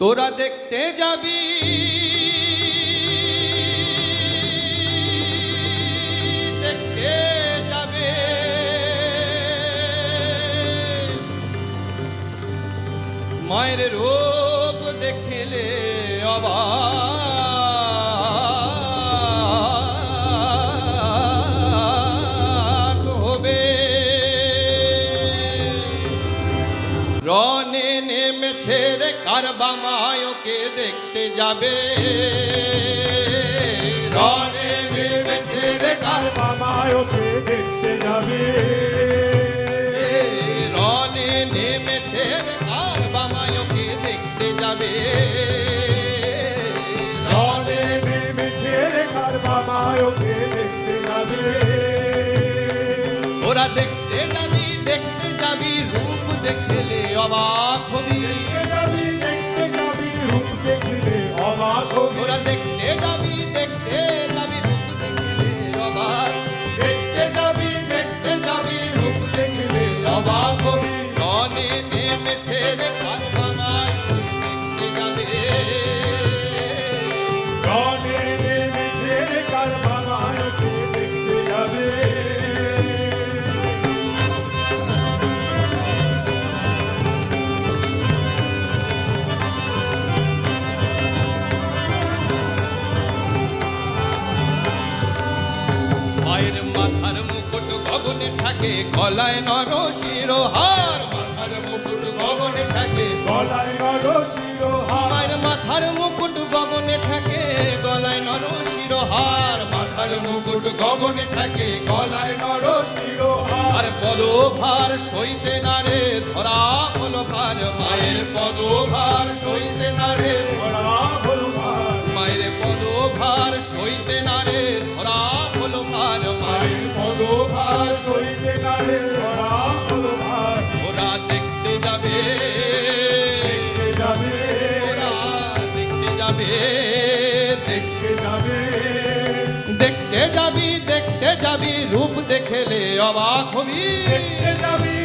তোরা দেখতে যাবি দেখতে যাবে মায়ের রূপ দেখলে অবাক হবে। রনে নেমেছে রে কারবা মায়কে দেখতে যাবে। রনে নেমেছে রে কারবা মায়কে দেখতে যাবে। রনে নেমেছে রে কারবা মায়কে দেখতে যাবে। রনে নেমেছে রে কারবা মায়কে দেখতে যাবে। ওরা দেখতে যাবি রূপ দেখলে অবাক হবি। দেখতে যাবি রূপ দেখলে অবাক হবি। ওরা দেখতে যাবি রূপ দেখলে অবাক। দেখতে যাবি রূপ দেখলে অবাক হবি। রনে নেমেছে রে কারবা মায়কে দেখতে যাবে। রনে নেমেছে রে কারবা মায়কে দেখতে যাবে। মায়ের মাথার মুকুট গগনে থাকে, গলায় নরশিরোহার। মাথার মুকুট গগনে থাকে, গলায় নরশিরোহার। মায়ের মাথার মুকুট গগনে থাকে, গলায় নরশিরোহার। মাথার মুকুট গগনে থাকে, গলায় নরশিরোহার। আর পদভার সইতে না রে ধরা হলো ভার। মায়ের পদভার সইতে না রে, ধরা হলো ভার। মায়ের পদভার সইতে না রে ধরা হলো ভার। মায়ের পদভার সইতে না রে ধরা হলো ভার। ওরা দেখতে যাবে, দেখতে যাবে, ওরা দেখতে যাবে, দেখতে যাবে। দেখতে যাবি রূপ দেখলে অবাক হবি। দেখতে যাবি